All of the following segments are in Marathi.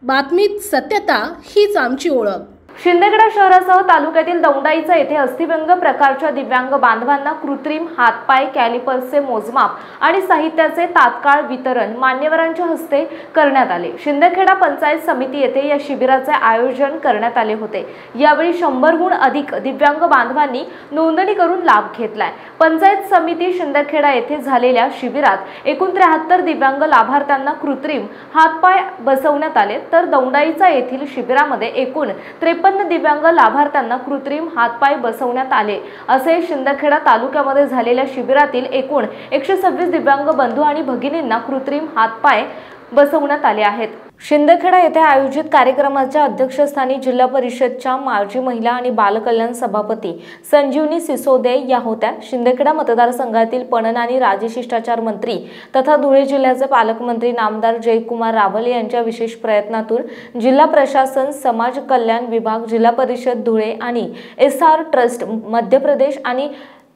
बातमीत सत्यता हीच आमची ओळख। शिंदखेडा शहरासह तालुक्यातील दौंडाईचा येथे अस्थिव्यंग प्रकारच्या दिव्यांग बांधवांना कृत्रिम हातपाय कॅलिपर्सचे मोजमाप आणि साहित्याचे तात्काळ वितरण मान्यवरांच्या हस्ते करण्यात आले। शिंदखेडा पंचायत समिती येथे या शिबिराचे आयोजन करण्यात आले होते। यावेळी 100हून अधिक दिव्यांग बांधवांनी नोंदणी करून लाभ घेतलाय। पंचायत समिती शिंदखेडा येथे झालेल्या शिबिरात एकूण 73 दिव्यांग लाभार्थ्यांना कृत्रिम हातपाय बसवण्यात आले, तर दौंडाईचा येथील शिबिरामध्ये एकूण 53 दिव्यांग लाभार्थ्यांना कृत्रिम हातपाय बसवण्यात आले, असे शिंदखेडा तालुक्यामध्ये झालेल्या शिबिरातील एकूण 126 दिव्यांग बंधू आणि भगिनींना कृत्रिम हातपाय बसवण्यात आले आहेत। शिंदखेडा येथे आयोजित कार्यक्रमाच्या अध्यक्षस्थानी जिल्हा परिषदच्या माजी महिला आणि बालकल्याण सभापती संजीवनी सिसोदे या होत्या। शिंदखेडा मतदारसंघातील पणन आणि राजशिष्टाचार मंत्री तथा धुळे जिल्ह्याचे पालकमंत्री नामदार जयकुमार रावल यांच्या विशेष प्रयत्नातून जिल्हा प्रशासन, समाज कल्याण विभाग, जिल्हा परिषद धुळे आणि SR ट्रस्ट मध्य प्रदेश आणि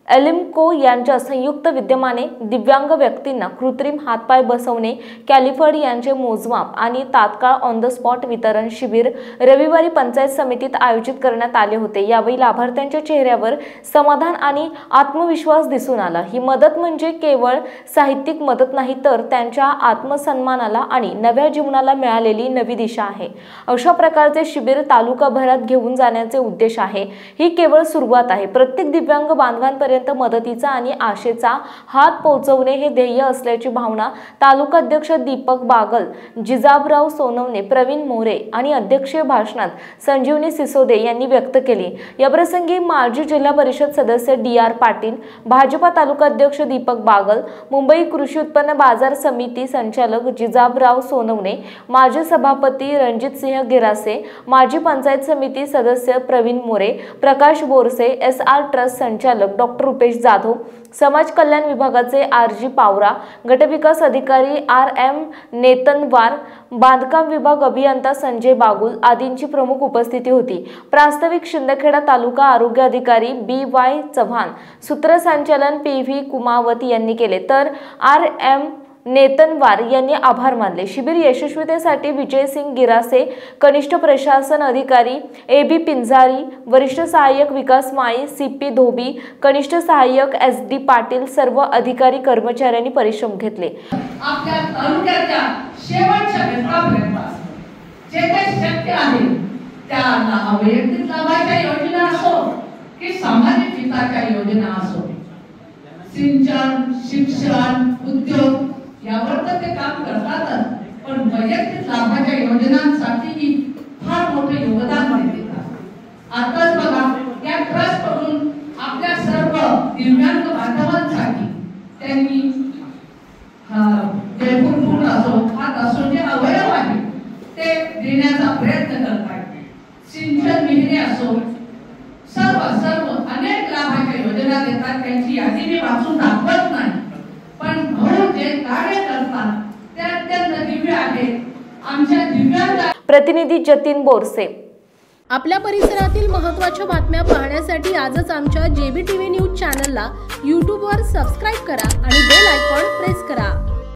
एलिम्को यांच्या संयुक्त विद्यमाने दिव्यांग व्यक्तींना कृत्रिम हातपाय बसवणे, कॅलिफर्ड यांचे मोजमाप आणि तात्काळ ऑन द स्पॉट वितरण शिबिर रविवारी पंचायत समितीत आयोजित करण्यात आले होते। यावेळी लाभार्थ्यांच्या चेहऱ्यावर समाधान आणि आत्मविश्वास दिसून आला। ही मदत म्हणजे केवळ साहित्यिक मदत नाही, तर त्यांच्या आत्मसन्मानाला आणि नव्या जीवनाला मिळालेली नवी दिशा आहे। अशा प्रकारचे शिबिर तालुकाभरात घेऊन जाण्याचे उद्देश आहे। ही केवळ सुरुवात आहे। प्रत्येक दिव्यांग बांधवांपर्यंत मदतीचा आणि आशेचा हात पोहोचवणे हे ध्येय असल्याची भावना तालुका अध्यक्ष दीपक बागल, जिजाबराव सोनवणे, प्रवीण मोरे आणि अध्यक्षीय भाषणात संजीवनी सिसोदे यांनी व्यक्त केली। या प्रसंगी माजी जिल्हा परिषद सदस्य DR पाटील, भाजपा तालुका अध्यक्ष दीपक बागल, मुंबई कृषी उत्पन्न बाजार समिती संचालक जिजाबराव सोनवणे, माजी सभापती रणजितसिंह गिरासे, माजी पंचायत समिती सदस्य प्रवीण मोरे, प्रकाश बोरसे, SR ट्रस्ट संचालक डॉ. रुपेश जाधव, समाज कल्याण विभागाचे RG पावरा, गटविकास अधिकारी RM नेतनवार, बांधकाम विभाग अभियंता संजय बागुल आदींची प्रमुख उपस्थिती होती। प्रास्ताविक शिंदखेडा तालुका आरोग्य अधिकारी BY चव्हाण, सूत्रसंचालन PV कुमावत यांनी केले, तर RM नेतनवार यांनी आभार मानले। शिबिर यशस्वीतेसाठी विजयसिंग गिरासे, कनिष्ठ प्रशासन अधिकारी AB पिंजारी, वरिष्ठ सहाय्यक विकास माई, CP धोबी, कनिष्ठ सहाय्यक SD पाटील, सर्व अधिकारी कर्मचाऱ्यांनी परिश्रम घेतले। आपल्या तालुक्याच्या शेवटच्या घटकापर्यंत जे काही शक्य आहे त्या वैयक्तिक लाभाच्या योजना असो की सामाजिक हिताच्या योजना असो, सिंचन, शिक्षण, उद्योग यावर तर ते काम करतातच, पण वैयक्तिक लाभाच्या योजनांसाठी फार मोठे योगदान देतात। आताच बघा, या ट्रस्ट कडून आपल्या सर्व दिव्यांग बांधवांसाठी त्यांनी जे फुटफुट असो, हात असो, जे अवयव आहे ते देण्याचा प्रयत्न करतात। सिंचन विहिरी असो, सर्व अनेक लाभाच्या योजना देतात। त्यांची यादी मी वाचून दाखवत नाही, पण भाऊ जे कार्य करतात ते अत्यंत दिव्य आहे। आमच्या दिव्यांग प्रतिनिधी जतीन बोरसे। आपल्या परिसरातील महत्त्वाच्या बातम्या पाहण्यासाठी आजच आमच्या JBTV न्यूज चॅनलला YouTube वर सबस्क्राइब करा आणि बेल आयकॉन प्रेस करा।